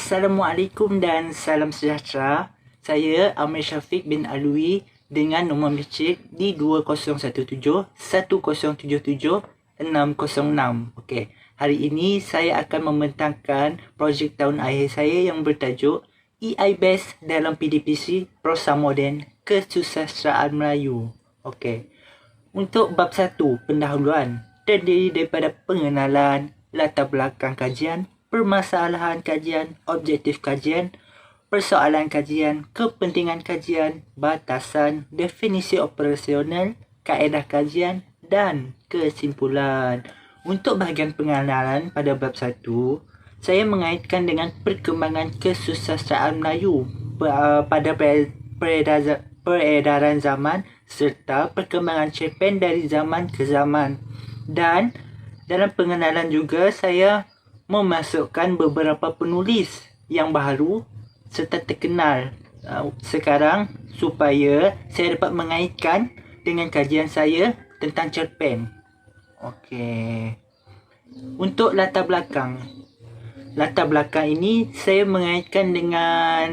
Assalamualaikum dan salam sejahtera. Saya Amir Syafiq bin Alwi dengan nombor mencik di 2017-1077-606. Okey, hari ini saya akan membentangkan projek tahun akhir saya yang bertajuk EIBEST dalam PDPC Prosa Moden Kesusastraan Melayu. Okey, untuk bab 1 pendahuluan terdiri daripada pengenalan, latar belakang kajian, permasalahan kajian, objektif kajian, persoalan kajian, kepentingan kajian, batasan, definisi operasional, kaedah kajian dan kesimpulan. Untuk bahagian pengenalan pada bab 1, saya mengaitkan dengan perkembangan kesusastraan Melayu pada peredaran zaman serta perkembangan cerpen dari zaman ke zaman. Dan dalam pengenalan juga saya memasukkan beberapa penulis yang baru serta terkenal sekarang supaya saya dapat mengaitkan dengan kajian saya tentang cerpen. Okey. Untuk latar belakang ini saya mengaitkan dengan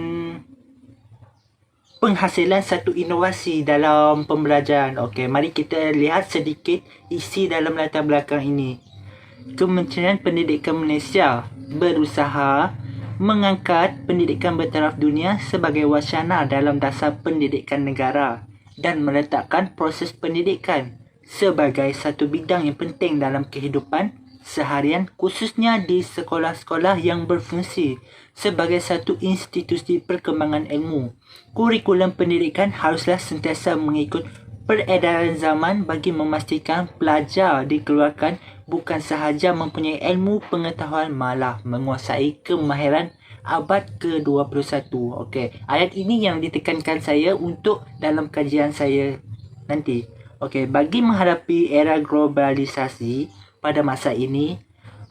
penghasilan satu inovasi dalam pembelajaran. Okey, mari kita lihat sedikit isi dalam latar belakang ini. Kementerian Pendidikan Malaysia berusaha mengangkat pendidikan bertaraf dunia sebagai wacana dalam dasar pendidikan negara dan meletakkan proses pendidikan sebagai satu bidang yang penting dalam kehidupan seharian, khususnya di sekolah-sekolah yang berfungsi sebagai satu institusi perkembangan ilmu. Kurikulum pendidikan haruslah sentiasa mengikut peredaran zaman bagi memastikan pelajar dikeluarkan bukan sahaja mempunyai ilmu pengetahuan, malah menguasai kemahiran abad ke-21. Okey, ayat ini yang ditekankan saya untuk dalam kajian saya nanti. Okey, bagi menghadapi era globalisasi pada masa ini,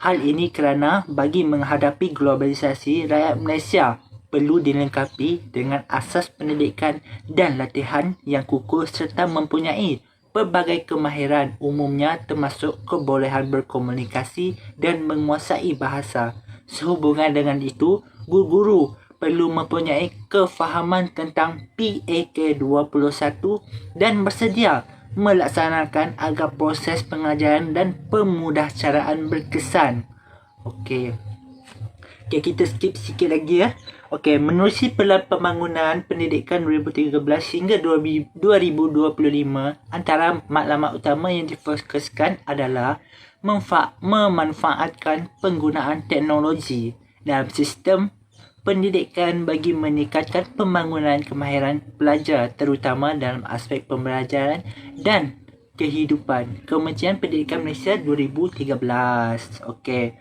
hal ini kerana bagi menghadapi globalisasi, rakyat Malaysia perlu dilengkapi dengan asas pendidikan dan latihan yang kukuh serta mempunyai pelbagai kemahiran umumnya termasuk kebolehan berkomunikasi dan menguasai bahasa. Sehubungan dengan itu, guru-guru perlu mempunyai kefahaman tentang PAK21 dan bersedia melaksanakan agar proses pengajaran dan pemudahcaraan berkesan. Okey, kita skip sikit lagi ya. Okey, menerusi Pelan Pembangunan Pendidikan 2013 hingga 2025, antara matlamat utama yang difokuskan adalah memanfaatkan penggunaan teknologi dalam sistem pendidikan bagi meningkatkan pembangunan kemahiran pelajar terutama dalam aspek pembelajaran dan kehidupan. Kementerian Pendidikan Malaysia 2013. Okey.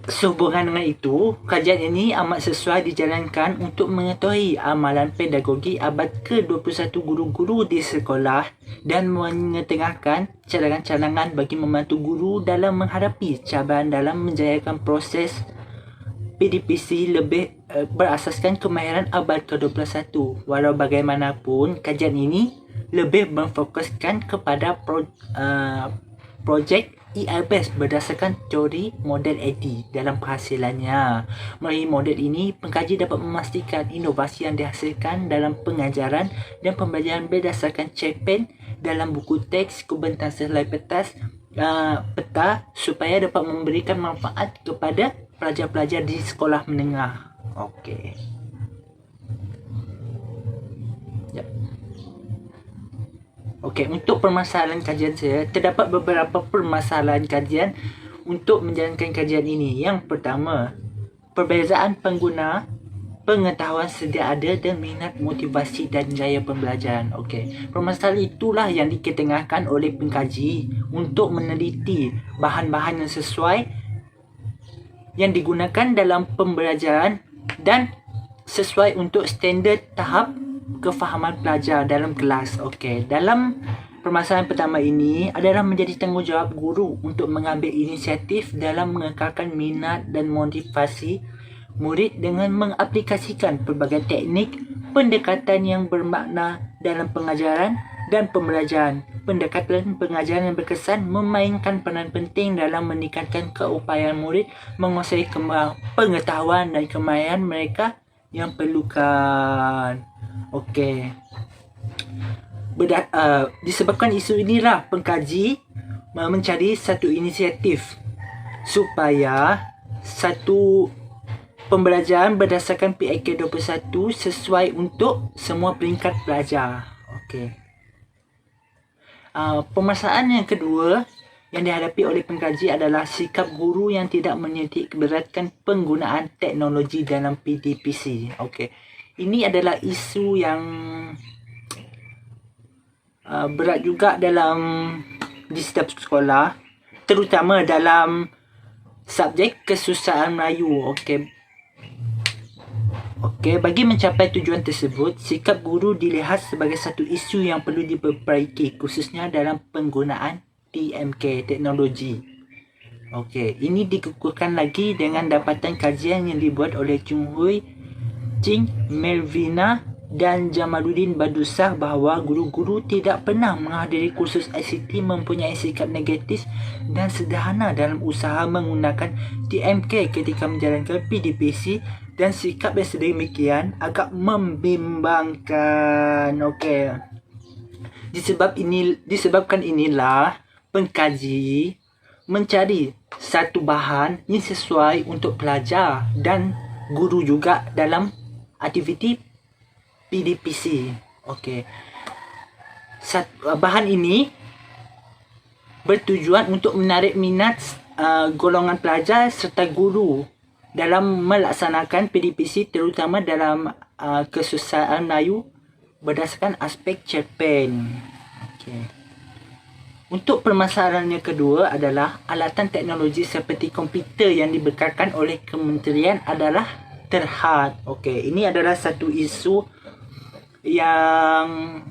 Sehubungan dengan itu, kajian ini amat sesuai dijalankan untuk mengetahui amalan pedagogi abad ke-21 guru-guru di sekolah dan mengetengahkan cadangan-cadangan bagi membantu guru dalam menghadapi cabaran dalam menjayakan proses PDPC lebih berasaskan kemahiran abad ke-21. Walau bagaimanapun, kajian ini lebih memfokuskan kepada projek EIBEST berdasarkan teori model AD dalam penghasilannya. Melalui model ini, pengkaji dapat memastikan inovasi yang dihasilkan dalam pengajaran dan pembelajaran berdasarkan cerpen dalam buku teks kubentang selai peta supaya dapat memberikan manfaat kepada pelajar-pelajar di sekolah menengah. Okey. Okey, untuk permasalahan kajian saya, terdapat beberapa permasalahan kajian untuk menjalankan kajian ini. Yang pertama, perbezaan pengguna, pengetahuan sedia ada dan minat, motivasi dan gaya pembelajaran. Okey, permasalahan itulah yang diketengahkan oleh pengkaji untuk meneliti bahan-bahan yang sesuai yang digunakan dalam pembelajaran dan sesuai untuk standard tahap kefahaman pelajar dalam kelas. Okey, dalam permasalahan pertama ini adalah menjadi tanggungjawab guru untuk mengambil inisiatif dalam mengekalkan minat dan motivasi murid dengan mengaplikasikan pelbagai teknik pendekatan yang bermakna dalam pengajaran dan pembelajaran. Pendekatan pengajaran yang berkesan memainkan peranan penting dalam meningkatkan keupayaan murid menguasai pengetahuan dan kemahiran mereka yang perlukan. Okey. Disebabkan isu inilah pengkaji mencari satu inisiatif supaya satu pembelajaran berdasarkan PIK 21 sesuai untuk semua peringkat pelajar. Okey. Permasalahan yang kedua yang dihadapi oleh pengkaji adalah sikap guru yang tidak menitik beratkan penggunaan teknologi dalam PDPC. Okey. Ini adalah isu yang berat juga di setiap sekolah, terutama dalam subjek kesusahan Melayu. Okey, bagi mencapai tujuan tersebut, sikap guru dilihat sebagai satu isu yang perlu diperbaiki, khususnya dalam penggunaan TMK, teknologi. Okey, ini dikukuhkan lagi dengan dapatan kajian yang dibuat oleh Chung Hui, Ching, Melvina dan Jamaluddin Badusah bahawa guru-guru tidak pernah menghadiri kursus ICT mempunyai sikap negatif dan sederhana dalam usaha menggunakan TMK ketika menjalankan PDPC, dan sikap yang sedemikian agak membimbangkan. Okey. Disebabkan inilah pengkaji mencari satu bahan yang sesuai untuk pelajar dan guru juga dalam aktiviti PDPC. Okey. Bahan ini bertujuan untuk menarik minat golongan pelajar serta guru dalam melaksanakan PDPC, terutama dalam kesusahan Melayu berdasarkan aspek cerpen. Okey. Untuk permasalahan yang kedua adalah alatan teknologi seperti komputer yang dibekalkan oleh kementerian adalah terhad. Okey, ini adalah satu isu yang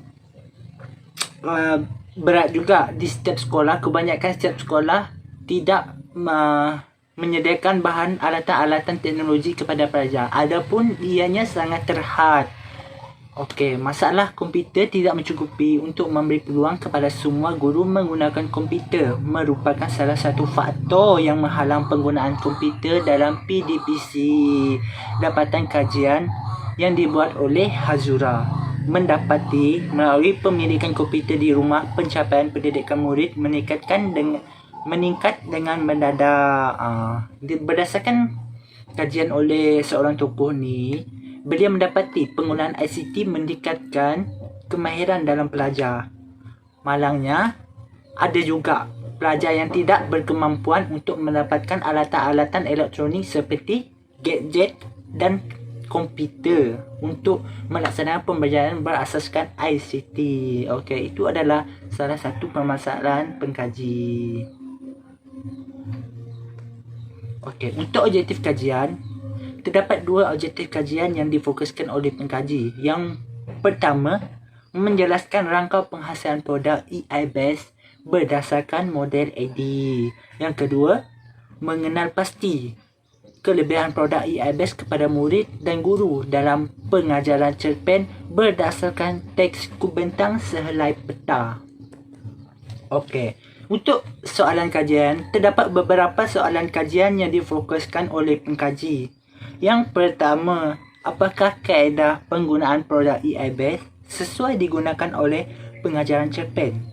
berat juga di setiap sekolah. Kebanyakan setiap sekolah tidak menyediakan bahan alatan-alatan teknologi kepada pelajar. Adapun ianya sangat terhad. Okey, masalah komputer tidak mencukupi untuk memberi peluang kepada semua guru menggunakan komputer, merupakan salah satu faktor yang menghalang penggunaan komputer dalam PDPC. Dapatan kajian yang dibuat oleh Hazura mendapati melalui pemilikan komputer di rumah, pencapaian pendidikan murid meningkat dengan mendadak. Berdasarkan kajian oleh seorang tokoh ni, beliau mendapati penggunaan ICT meningkatkan kemahiran dalam pelajar. Malangnya, ada juga pelajar yang tidak berkemampuan untuk mendapatkan alatan-alatan elektronik seperti gadget dan komputer untuk melaksanakan pembelajaran berasaskan ICT. Okey, itu adalah salah satu permasalahan pengkaji. Okey, untuk objektif kajian, terdapat dua objektif kajian yang difokuskan oleh pengkaji. Yang pertama, menjelaskan rangka penghasilan produk EI-based berdasarkan model AD. Yang kedua, mengenal pasti kelebihan produk EI-based kepada murid dan guru dalam pengajaran cerpen berdasarkan teks kubentang sehelai peta. Okey. Untuk soalan kajian, terdapat beberapa soalan kajian yang difokuskan oleh pengkaji. Yang pertama, apakah kaedah penggunaan produk EI-based sesuai digunakan oleh pengajaran cerpen?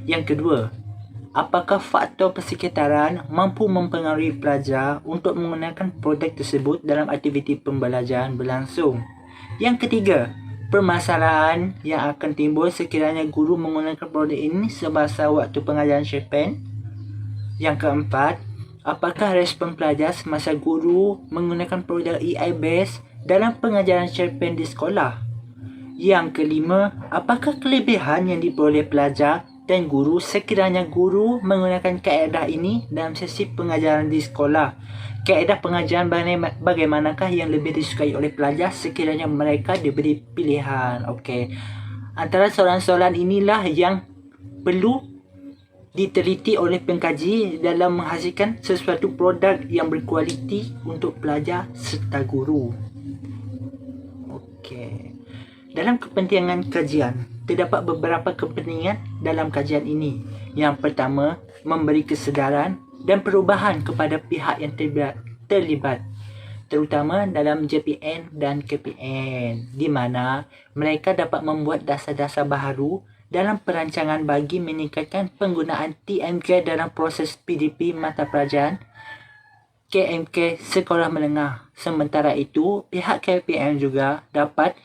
Yang kedua, apakah faktor persekitaran mampu mempengaruhi pelajar untuk menggunakan produk tersebut dalam aktiviti pembelajaran berlangsung? Yang ketiga, permasalahan yang akan timbul sekiranya guru menggunakan produk ini semasa waktu pengajaran cerpen. Yang keempat, apakah respon pelajar semasa guru menggunakan produk EI-based dalam pengajaran cerpen di sekolah? Yang kelima, apakah kelebihan yang diperoleh pelajar dan guru sekiranya guru menggunakan kaedah ini dalam sesi pengajaran di sekolah? Kaedah pengajaran bagaimanakah yang lebih disukai oleh pelajar sekiranya mereka diberi pilihan? Okey. Antara soalan-soalan inilah yang perlu diteliti oleh pengkaji dalam menghasilkan sesuatu produk yang berkualiti untuk pelajar serta guru. Okey. Dalam kepentingan kajian, terdapat beberapa kepentingan dalam kajian ini. Yang pertama, memberi kesedaran dan perubahan kepada pihak yang terlibat, terutama dalam JPN dan KPN, di mana mereka dapat membuat dasar-dasar baharu dalam perancangan bagi meningkatkan penggunaan TMK dalam proses PDP mata pelajaran KMK sekolah menengah. Sementara itu, pihak KPM juga dapat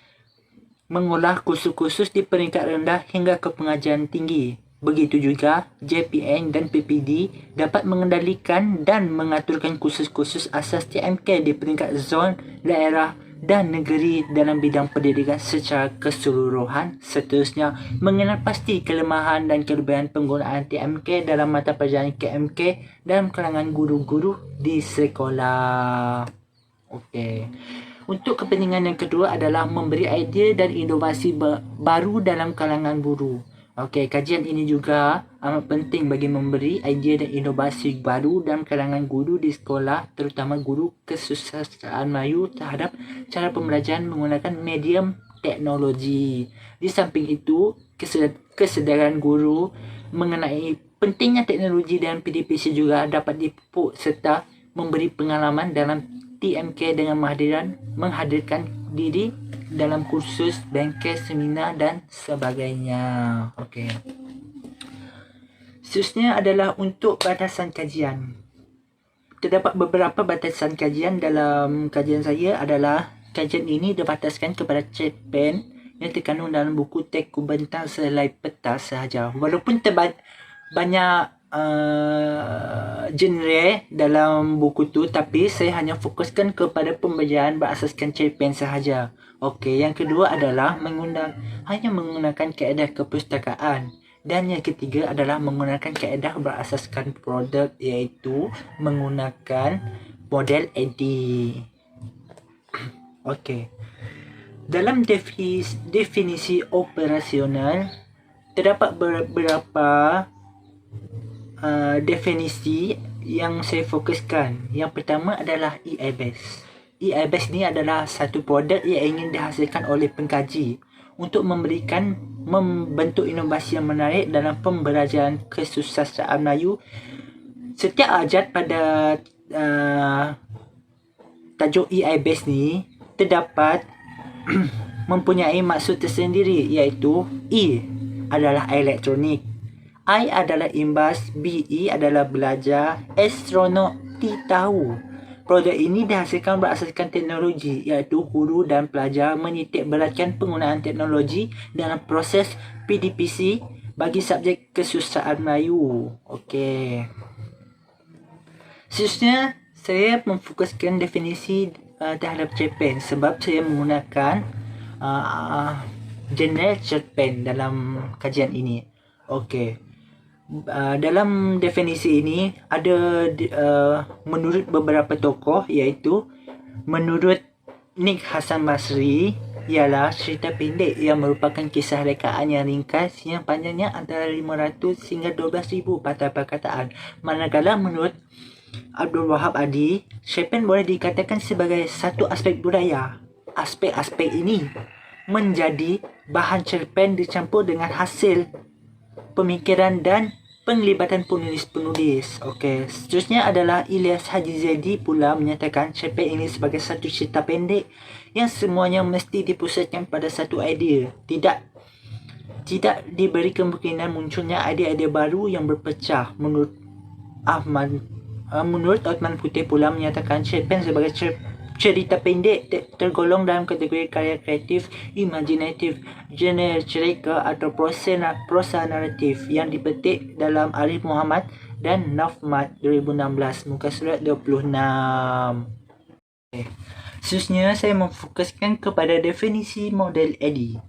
mengolah kursus-kursus di peringkat rendah hingga ke pengajian tinggi. Begitu juga, JPN dan PPD dapat mengendalikan dan mengaturkan kursus-kursus asas TMK di peringkat zon, daerah dan negeri dalam bidang pendidikan secara keseluruhan. Seterusnya, mengenal pasti kelemahan dan kelebihan penggunaan TMK dalam mata pelajaran KMK dalam kalangan guru-guru di sekolah. Okey. Untuk kepentingan yang kedua adalah memberi idea dan inovasi baru dalam kalangan guru. Okey, kajian ini juga amat penting bagi memberi idea dan inovasi baru dalam kalangan guru di sekolah, terutama guru kesusastraan Melayu terhadap cara pembelajaran menggunakan medium teknologi. Di samping itu, kesedaran guru mengenai pentingnya teknologi dan PDPC juga dapat dipupuk serta memberi pengalaman dalam TMK dengan menghadirkan diri dalam kursus, bengkel, seminar dan sebagainya. Okey. Seterusnya adalah untuk batasan kajian. Terdapat beberapa batasan kajian dalam kajian saya adalah kajian ini dibataskan kepada cerpen yang terkandung dalam buku Teku Bentang Selai Peta sahaja. Walaupun banyak genre dalam buku tu, tapi saya hanya fokuskan kepada pembelajaran berasaskan cerpen sahaja. Okey, yang kedua adalah hanya menggunakan kaedah kepustakaan. Dan yang ketiga adalah menggunakan kaedah berasaskan produk, iaitu menggunakan model EDI. Okey. Dalam definisi operasional, terdapat beberapa definisi yang saya fokuskan. Yang pertama adalah e-IBAS. E-IBAS ni adalah satu produk yang ingin dihasilkan oleh pengkaji untuk membentuk inovasi yang menarik dalam pembelajaran kesusastraan Melayu. Setiap ajat pada tajuk e-IBAS ni terdapat mempunyai maksud tersendiri, iaitu E adalah elektronik, I adalah imbas, BE adalah belajar, astronot T tahu. Produk ini dihasilkan berasaskan teknologi, iaitu guru dan pelajar menitik beratkan penggunaan teknologi dalam proses PDPC bagi subjek kesusastraan Melayu. Okey. Seterusnya, saya memfokuskan definisi terhadap cerpen sebab saya menggunakan genre cerpen dalam kajian ini. Okey. Dalam definisi ini ada menurut beberapa tokoh, iaitu menurut Nick Hasan Basri ialah cerita pendek yang merupakan kisah rekaan yang ringkas yang panjangnya antara 500 hingga 12,000 patah perkataan. Manakala menurut Abdul Wahab Adi, cerpen boleh dikatakan sebagai satu aspek budaya. Aspek-aspek ini menjadi bahan cerpen dicampur dengan hasil pemikiran dan penglibatan penulis-penulis. Okey, seterusnya adalah Ilyas Haji Zaidi pula menyatakan cerpen ini sebagai satu cerita pendek yang semuanya mesti dipusatkan pada satu idea. Tidak diberi kemungkinan munculnya idea-idea baru yang berpecah. Menurut Othman Putih pula menyatakan cerpen sebagai cerita pendek tergolong dalam kategori karya kreatif, imajinatif, genre cerita atau prosa naratif yang dipetik dalam Arif Muhammad dan Nafmat 2016, muka surat 26. Okay. Seterusnya, saya memfokuskan kepada definisi model EDI.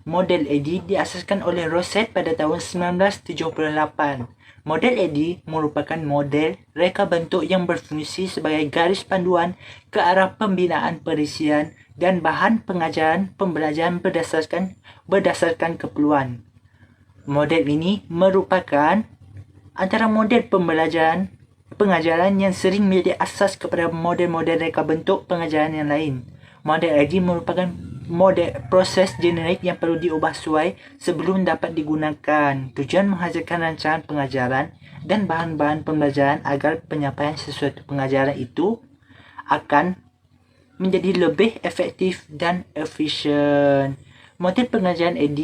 Model EDI diasaskan oleh Rosset pada tahun 1978. Model EDI merupakan model reka bentuk yang berfungsi sebagai garis panduan ke arah pembinaan perisian dan bahan pengajaran pembelajaran berdasarkan keperluan. Model ini merupakan antara model pengajaran yang sering menjadi asas kepada model-model reka bentuk pengajaran yang lain. Model EDI merupakan proses generik yang perlu diubah sesuai sebelum dapat digunakan. Tujuan menghasilkan rancangan pengajaran dan bahan-bahan pembelajaran agar penyampaian sesuatu pengajaran itu akan menjadi lebih efektif dan efisien. Model pengajaran AD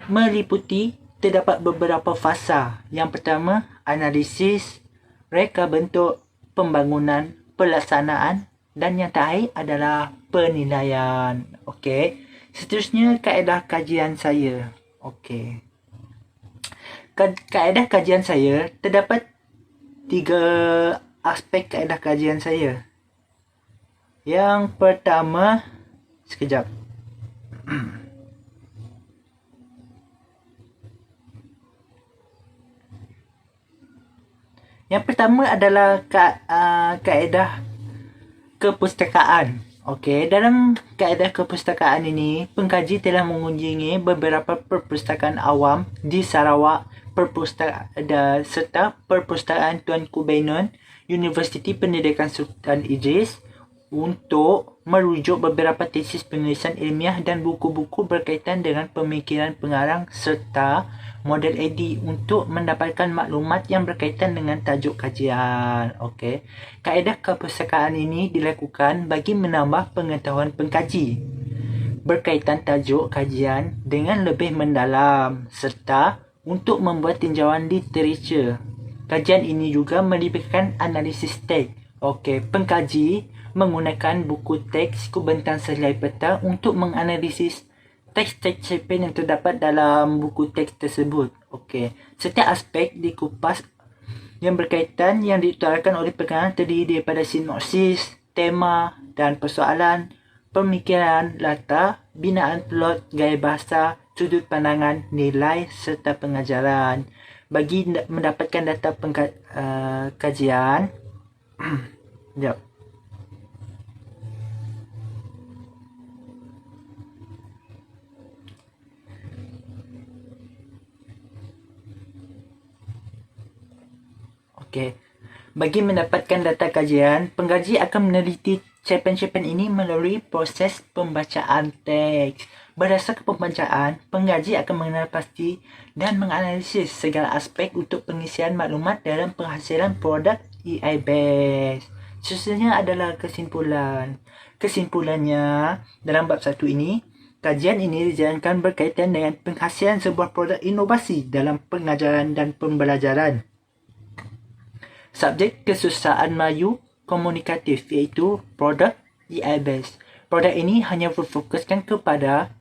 meliputi terdapat beberapa fasa. Yang pertama, analisis, reka bentuk, pembangunan, pelaksanaan, dan yang terakhir adalah penilaian. Okey. Seterusnya, kaedah kajian saya. Okey. Kaedah kajian saya, terdapat 3 aspek kaedah kajian saya. Yang pertama, sekejap. Yang pertama adalah kaedah kepustakaan. Okey, dalam kaedah kepustakaan ini, pengkaji telah mengunjungi beberapa perpustakaan awam di Sarawak serta Perpustakaan Tuanku Bainon, Universiti Pendidikan Sultan Idris untuk merujuk beberapa tesis penulisan ilmiah dan buku-buku berkaitan dengan pemikiran pengarang serta model AD untuk mendapatkan maklumat yang berkaitan dengan tajuk kajian. Okey. Kaedah kepustakaan ini dilakukan bagi menambah pengetahuan pengkaji berkaitan tajuk kajian dengan lebih mendalam serta untuk membuat tinjauan literatur. Kajian ini juga melibatkan analisis teks. Okey, pengkaji menggunakan buku teks kubentang selai peta untuk menganalisis teks-teks cerpen yang terdapat dalam buku teks tersebut. Okey, setiap aspek dikupas yang berkaitan yang diutarakan oleh pengarang terdiri daripada sinopsis, tema dan persoalan, pemikiran latar, binaan plot, gaya bahasa, sudut pandangan, nilai serta pengajaran. Bagi mendapatkan data kajian, sekejap. Okey. Bagi mendapatkan data kajian, pengkaji akan meneliti cerpen-cerpen ini melalui proses pembacaan teks. Berdasarkan pembacaan, pengkaji akan mengenal pasti dan menganalisis segala aspek untuk pengisian maklumat dalam penghasilan produk EIBES. Seterusnya adalah kesimpulan. Kesimpulannya, dalam bab 1 ini, kajian ini dijalankan berkaitan dengan penghasilan sebuah produk inovasi dalam pengajaran dan pembelajaran. Subjek kesusahan Melayu komunikatif iaitu produk EIBES. Produk ini hanya berfokuskan kepada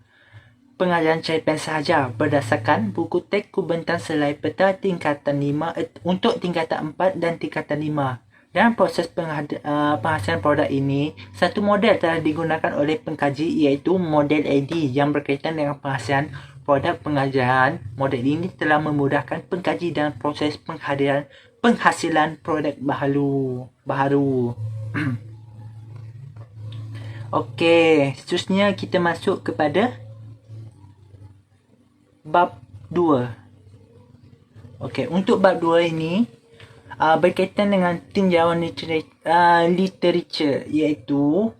pengajaran cerpen sahaja berdasarkan buku teks kubentang selai peta tingkatan 5 untuk tingkatan 4 dan tingkatan 5. Dalam proses penghasilan produk ini, satu model telah digunakan oleh pengkaji iaitu model AD yang berkaitan dengan penghasilan produk pengajaran. Model ini telah memudahkan pengkaji dalam proses penghasilan produk baharu. Okey, seterusnya kita masuk kepada bab 2. Okey, untuk bab 2 ini berkaitan dengan tinjauan literature iaitu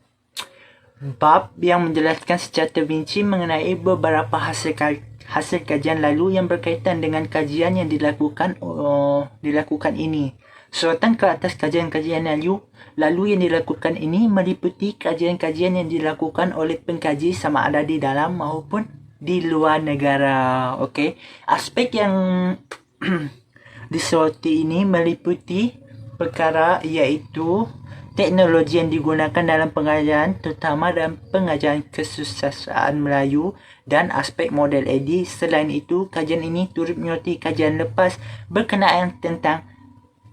bab yang menjelaskan secara terperinci mengenai beberapa hasil kajian lalu yang berkaitan dengan kajian yang dilakukan ini. Suratan ke atas kajian-kajian lalu yang dilakukan ini meliputi kajian-kajian yang dilakukan oleh pengkaji sama ada di dalam maupun di luar negara. Okey, aspek yang disoroti ini meliputi perkara iaitu teknologi yang digunakan dalam pengajaran, terutama dalam pengajaran kesusastraan Melayu dan aspek model AD. Selain itu, kajian ini turut menyoroti kajian lepas berkenaan tentang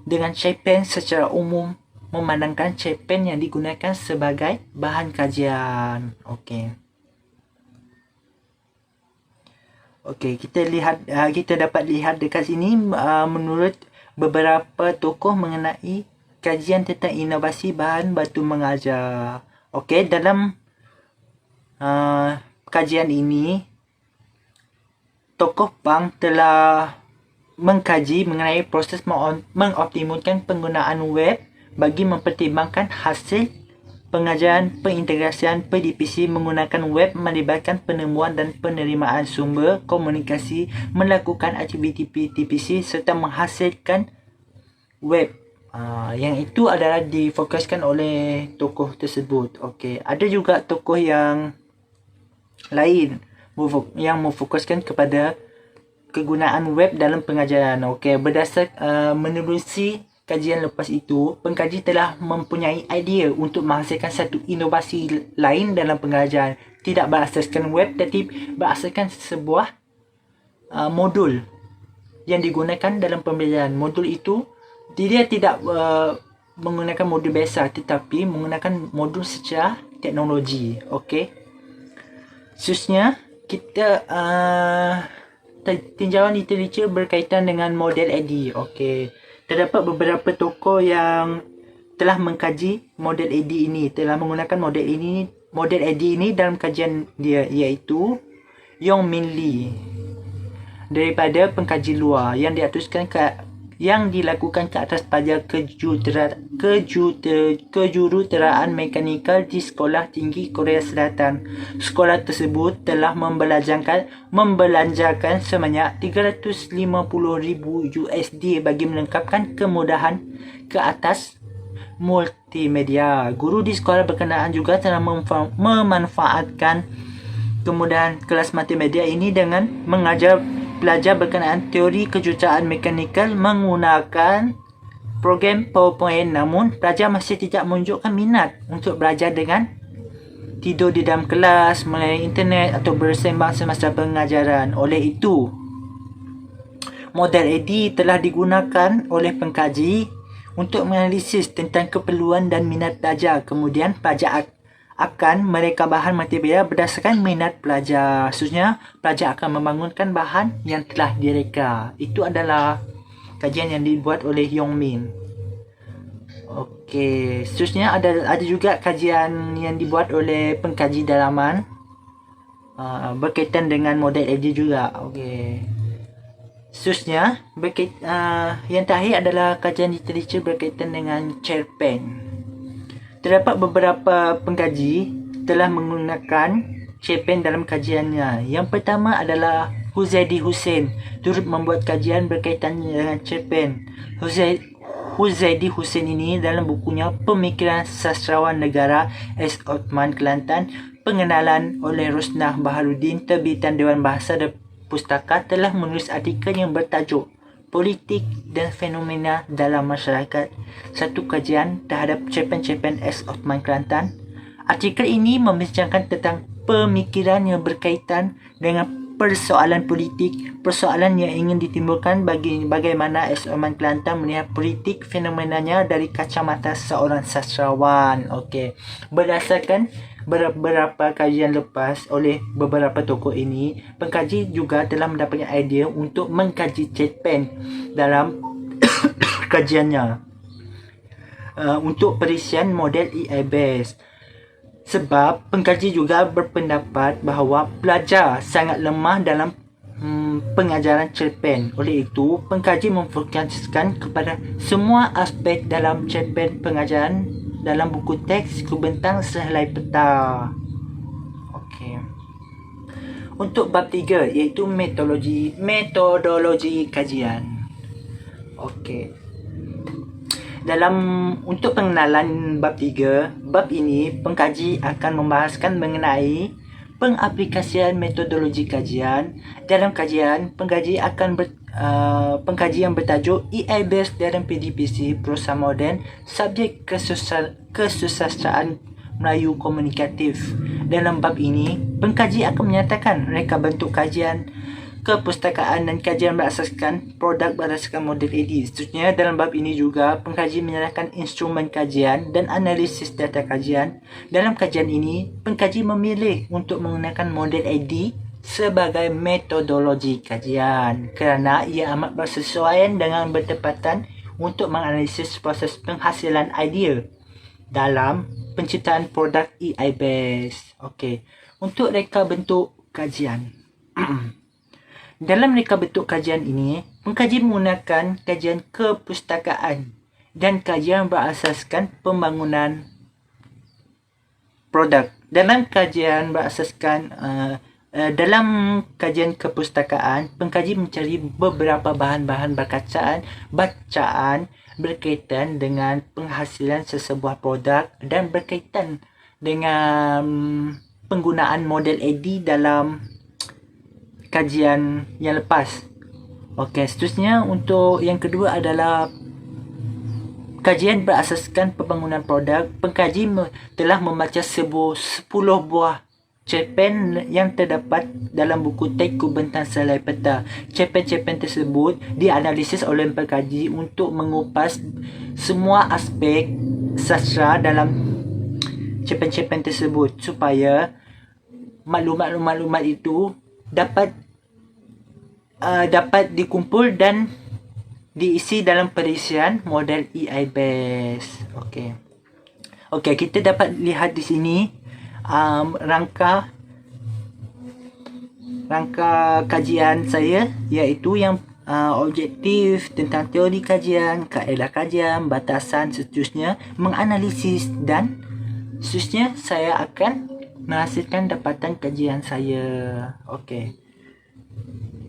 dengan cerpen secara umum, memandangkan cerpen yang digunakan sebagai bahan kajian. Okey, kita dapat lihat dekat sini menurut beberapa tokoh mengenai kajian tentang inovasi bahan batu mengajar. Okey, dalam kajian ini tokoh Pang telah mengkaji mengenai proses mengoptimalkan penggunaan web bagi mempertimbangkan hasil Pengajaran pengintegrasian PDPC menggunakan web melibatkan penemuan dan penerimaan sumber komunikasi, melakukan aktiviti PDPC serta menghasilkan web. Yang itu adalah difokuskan oleh tokoh tersebut. Okey, ada juga tokoh yang lain yang memfokuskan kepada kegunaan web dalam pengajaran. Okey, menerusi kajian lepas itu, pengkaji telah mempunyai idea untuk menghasilkan satu inovasi lain dalam pengajaran. Tidak berasaskan web, tetapi berasaskan sebuah modul yang digunakan dalam pembelajaran. Modul itu dia tidak menggunakan modul biasa, tetapi menggunakan modul secara teknologi. Okey. Khususnya kita tinjauan literatur berkaitan dengan model AD. Okey. Terdapat beberapa tokoh yang telah mengkaji model AD ini, telah menggunakan model AD ini dalam kajian dia, iaitu Yong Min Lee daripada pengkaji luar yang dilakukan ke atas pelajar kejuruteraan mekanikal di Sekolah Tinggi Korea Selatan. Sekolah tersebut telah membelanjakan sebanyak $350,000 bagi melengkapkan kemudahan ke atas multimedia. Guru di sekolah berkenaan juga telah memanfaatkan kemudahan kelas multimedia ini dengan mengajar pelajar berkenaan teori kejuruteraan mekanikal menggunakan program PowerPoint. Namun, pelajar masih tidak menunjukkan minat untuk belajar dengan tidur di dalam kelas, melalui internet atau bersembang semasa pengajaran. Oleh itu, model AD telah digunakan oleh pengkaji untuk menganalisis tentang keperluan dan minat pelajar. Kemudian, pelajar akan mereka bahan multimedia berdasarkan minat pelajar. Khususnya, pelajar akan membangunkan bahan yang telah direka. Itu adalah kajian yang dibuat oleh Yong Min. Okey, khususnya ada juga kajian yang dibuat oleh pengkaji dalaman berkaitan dengan model AD juga. Okey. Khususnya yang terakhir adalah kajian literatur berkaitan dengan cerpen. Terdapat beberapa pengkaji telah menggunakan cerpen dalam kajiannya. Yang pertama adalah Huzaidi Hussein turut membuat kajian berkaitan dengan cerpen. Huzaidi Hussein ini dalam bukunya Pemikiran Sastrawan Negara S. Othman Kelantan, pengenalan oleh Rosnah Baharudin, terbitan Dewan Bahasa dan Pustaka, telah menulis artikel yang bertajuk Politik dan Fenomena dalam Masyarakat, satu kajian terhadap cerpen-cerpen S. Othman Kelantan. Artikel ini membincangkan tentang pemikiran yang berkaitan dengan persoalan politik, persoalan yang ingin ditimbulkan bagaimana S. Othman Kelantan melihat politik fenomenanya dari kacamata seorang sastrawan. Okey. Berdasarkan beberapa kajian lepas oleh beberapa tokoh ini, pengkaji juga telah mendapatkan idea untuk mengkaji cerpen dalam kajiannya untuk perisian model EIBS. Sebab pengkaji juga berpendapat bahawa pelajar sangat lemah dalam pengajaran cerpen. Oleh itu, pengkaji memfokuskan kepada semua aspek dalam cerpen pengajaran dalam buku teks Kubentang Sehelai Peta. Okey. Untuk bab 3 iaitu metodologi kajian. Okey. Untuk pengenalan bab 3, bab ini pengkaji akan membahaskan mengenai pengaplikasian metodologi kajian. Dalam kajian, pengkaji pengkaji yang bertajuk EIBS dalam PDPC Prosa Moden, subjek kesusastraan Melayu Komunikatif. Dalam bab ini, pengkaji akan menyatakan reka bentuk kajian, kepustakaan dan kajian berasaskan produk berdasarkan model AD. Seterusnya, dalam bab ini juga, pengkaji menyerahkan instrumen kajian dan analisis data kajian. Dalam kajian ini, pengkaji memilih untuk menggunakan model AD sebagai metodologi kajian kerana ia amat bersesuaian dengan bertepatan untuk menganalisis proses penghasilan idea dalam penciptaan produk EIBS. Okey. Untuk reka bentuk kajian. Dalam reka bentuk kajian ini, pengkaji menggunakan kajian kepustakaan dan kajian berasaskan pembangunan produk. Dalam kajian berasaskan dalam kajian kepustakaan, pengkaji mencari beberapa bahan-bahan bacaan berkaitan dengan penghasilan sesebuah produk dan berkaitan dengan penggunaan model AD dalam kajian yang lepas. Okey, seterusnya untuk yang kedua adalah kajian berasaskan pembangunan produk. Pengkaji telah membaca 10 buah cerpen yang terdapat dalam buku teks Kubentan Selai Peta. Cerpen-cerpen tersebut dianalisis oleh pengkaji untuk mengupas semua aspek sastra dalam cerpen-cerpen tersebut supaya maklumat-maklumat itu dapat dikumpul dan diisi dalam perisian model EI-based. Okey, kita dapat lihat di sini rangka kajian saya, iaitu yang objektif tentang teori kajian, kaedah kajian, batasan, seterusnya, menganalisis dan seterusnya saya akan menghasilkan dapatan kajian saya. Okey.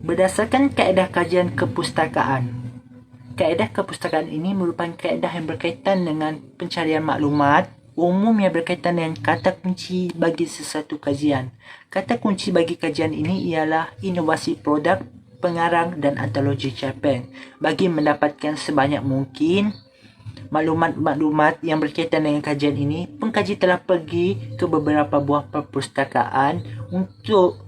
Berdasarkan kaedah kajian kepustakaan. Kaedah kepustakaan ini merupakan kaedah yang berkaitan dengan pencarian maklumat umum yang berkaitan dengan kata kunci bagi sesuatu kajian. Kata kunci bagi kajian ini ialah inovasi produk, pengarang dan antologi cerpen. Bagi mendapatkan sebanyak mungkin maklumat-maklumat yang berkaitan dengan kajian ini, pengkaji telah pergi ke beberapa buah perpustakaan untuk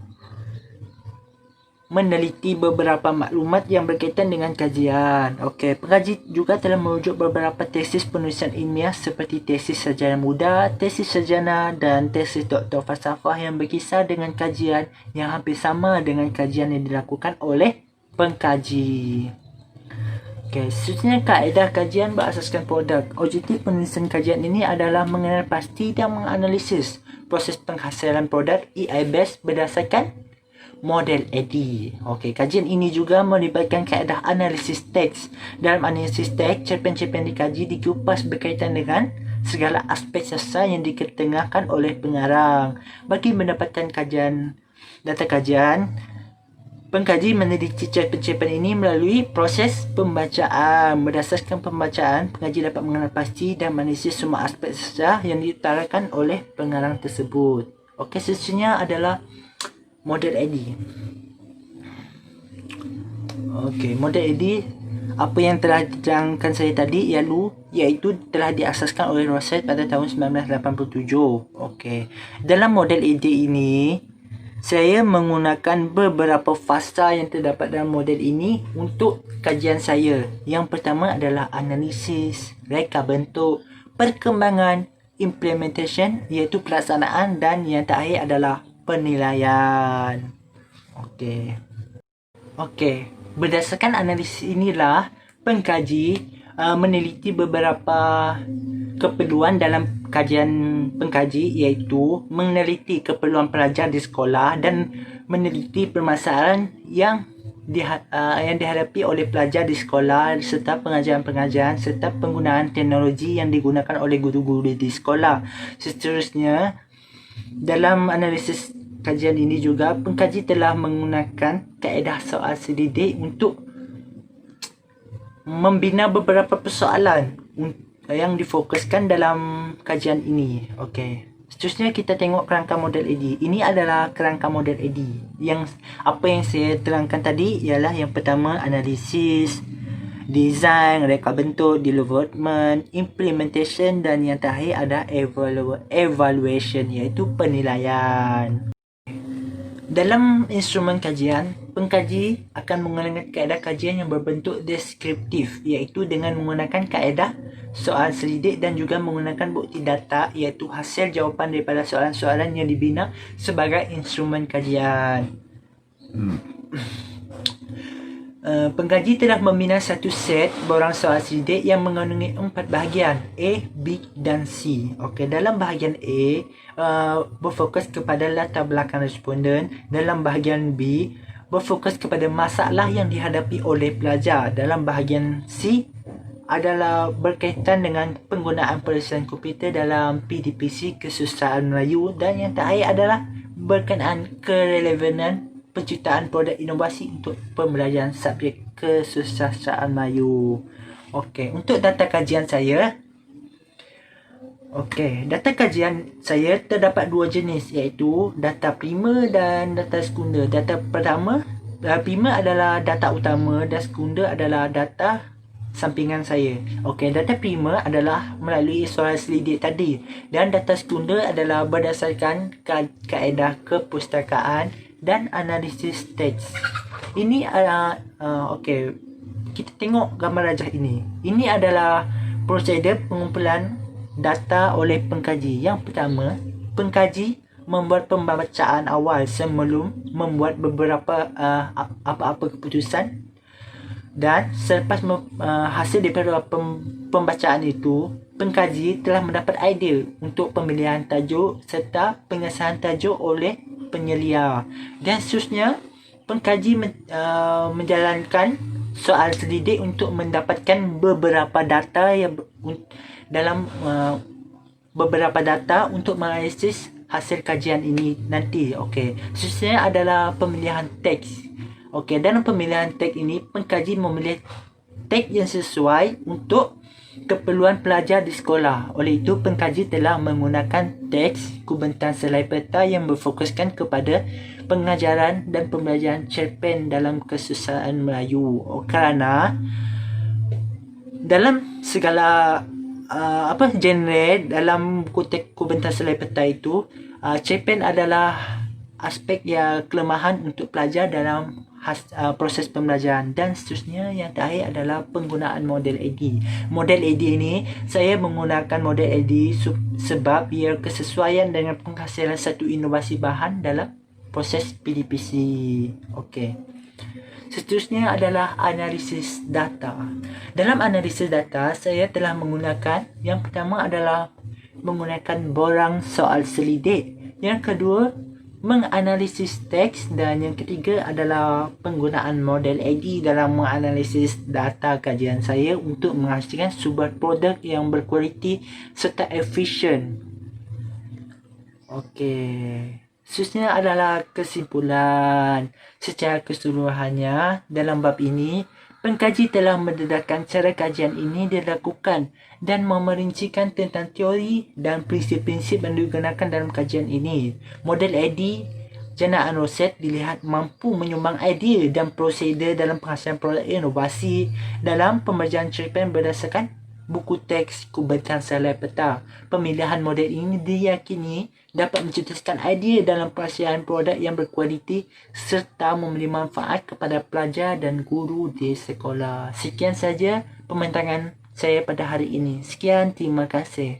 meneliti beberapa maklumat yang berkaitan dengan kajian. Okey, pengkaji juga telah merujuk beberapa tesis penulisan ilmiah seperti tesis sarjana muda, tesis sarjana dan tesis doktor falsafah yang berkisar dengan kajian yang hampir sama dengan kajian yang dilakukan oleh pengkaji. Okey, seterusnya kaedah kajian berasaskan produk. Objektif penulisan kajian ini adalah mengenal pasti dan menganalisis proses penghasilan produk EI-based berdasarkan model AD. Okey, kajian ini juga melibatkan kaedah analisis teks. Dalam analisis teks, cerpen-cerpen dikaji dikupas berkaitan dengan segala aspek sastra yang diketengahkan oleh pengarang. Bagi mendapatkan data kajian, pengkaji meneliti cerpen-cerpen ini melalui proses pembacaan. Berdasarkan pembacaan, pengkaji dapat mengenal pasti dan menganalisis semua aspek sastra yang diutarakan oleh pengarang tersebut. Okey, seterusnya adalah model AD. Okey, model AD apa yang telah diterangkan saya tadi iaitu telah diasaskan oleh Rosset pada tahun 1987. Okey. Dalam model AD ini, saya menggunakan beberapa fasa yang terdapat dalam model ini untuk kajian saya. Yang pertama adalah analisis, reka bentuk, perkembangan, implementation iaitu pelaksanaan, dan yang terakhir adalah penilaian. Okey. Berdasarkan analisis inilah pengkaji meneliti beberapa keperluan dalam kajian pengkaji, iaitu meneliti keperluan pelajar di sekolah dan meneliti permasalahan yang dihadapi oleh pelajar di sekolah serta pengajaran-pengajaran serta penggunaan teknologi yang digunakan oleh guru-guru di sekolah. Seterusnya, dalam analisis kajian ini juga pengkaji telah menggunakan kaedah soal selidik untuk membina beberapa persoalan yang difokuskan dalam kajian ini. Okey. Seterusnya kita tengok kerangka model AD. Ini adalah kerangka model AD. Apa yang saya terangkan tadi ialah yang pertama analisis, design, reka bentuk, development, implementation, dan yang terakhir ada evaluation iaitu penilaian. Dalam instrumen kajian, pengkaji akan menggunakan kaedah kajian yang berbentuk deskriptif, iaitu dengan menggunakan kaedah soal selidik dan juga menggunakan bukti data, iaitu hasil jawapan daripada soalan-soalan yang dibina sebagai instrumen kajian. Pengkaji telah membina satu set borang soal selidik yang mengandungi 4 bahagian A, B dan C. Okey, dalam bahagian A berfokus kepada latar belakang responden. Dalam bahagian B berfokus kepada masalah yang dihadapi oleh pelajar. Dalam bahagian C adalah berkaitan dengan penggunaan perisian komputer dalam PDPC Kesusahan Melayu, dan yang terakhir adalah berkenaan kerelevanan penciptaan produk inovasi untuk pembelajaran subjek Kesusastraan Melayu. Okey, untuk data kajian saya, data kajian saya terdapat dua jenis, iaitu data primer dan data sekunder. Data pertama, primer adalah data utama dan sekunder adalah data sampingan saya. Okey, data primer adalah melalui soal selidik tadi, dan data sekunder adalah berdasarkan kaedah kepustakaan dan analisis teks. Ini adalah okey, kita tengok gambar rajah ini. Ini adalah prosedur pengumpulan data oleh pengkaji. Yang pertama, pengkaji membuat pembacaan awal sebelum membuat beberapa apa-apa keputusan, dan selepas hasil daripada pembacaan itu, pengkaji telah mendapat idea untuk pemilihan tajuk serta pengesahan tajuk oleh penyelia, dan seterusnya pengkaji menjalankan soal selidik untuk mendapatkan beberapa data yang dalam beberapa data untuk menganalisis hasil kajian ini nanti. Okey, seterusnya adalah pemilihan teks. Okey, dalam pemilihan teks ini, pengkaji memilih teks yang sesuai untuk keperluan pelajar di sekolah. Oleh itu, pengkaji telah menggunakan teks Kubentan Selai Peta yang berfokuskan kepada pengajaran dan pembelajaran cerpen dalam kesusahan Melayu. Kerana dalam segala genre dalam buku teks Kubentan Selai Peta itu, cerpen adalah aspek yang kelemahan untuk pelajar dalam proses pembelajaran, dan seterusnya yang terakhir adalah penggunaan model AD. Model AD ini, saya menggunakan model AD sebab ia kesesuaian dengan penghasilan satu inovasi bahan dalam proses PDPC. Okey. Seterusnya adalah analisis data. Dalam analisis data, saya telah menggunakan, yang pertama adalah menggunakan borang soal selidik. Yang kedua, menganalisis teks, dan yang ketiga adalah penggunaan model AD dalam menganalisis data kajian saya untuk menghasilkan sebuah produk yang berkualiti serta efisien. Okey. Seterusnya adalah kesimpulan. Secara keseluruhannya, dalam bab ini, pengkaji telah mendedahkan cara kajian ini dilakukan dan memerincikan tentang teori dan prinsip-prinsip yang digunakan dalam kajian ini. Model AD jenaan Roset dilihat mampu menyumbang idea dan prosedur dalam penghasilan produk inovasi dalam pembelajaran cerpen berdasarkan buku teks Kubentan Selai Peta. Pemilihan model ini diyakini dapat mencetuskan idea dalam penghasilan produk yang berkualiti serta memberi manfaat kepada pelajar dan guru di sekolah. Sekian saja pembincangan saya pada hari ini. Sekian, terima kasih.